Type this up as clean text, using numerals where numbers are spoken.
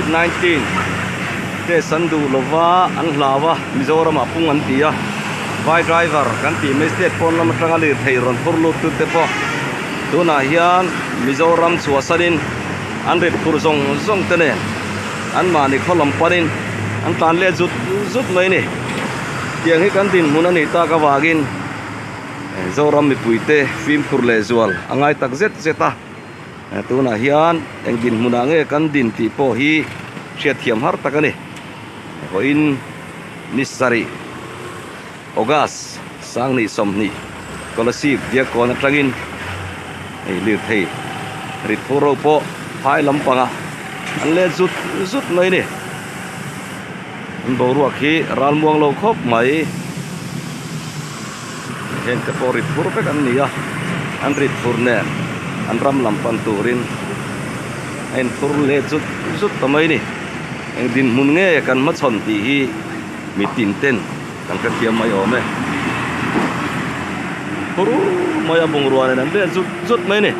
COVID-19 te sandu lova an hlawa Mizoram apung an tia vai driver kan ti me state pon lam tanga le theiron purlu tu te po tuna hian Mizoram chuasanin an ret kur zong tene an mani kholam panin an tan le zut mai ni tiang hi kan tin munani ta ka wagin Zoram mi puite film kur le zual angai tak zeta tuna hian engin munange kan din ti po hi thiat thiam har takani hoin nisari ogas sangni somni kolasik dia kona trangin lir thei rit puro po phai lampanga an le zut mai ni an boruak hi ralmuang lo khop mai hen ka porit pur pe kan nia an rit purne an ram lampan turin en pur le zut tamai ni eng din mun nge kan ma chon ti hi mi tin ten kan ka tiam mai ome puru maya bungruan an le zut mai ni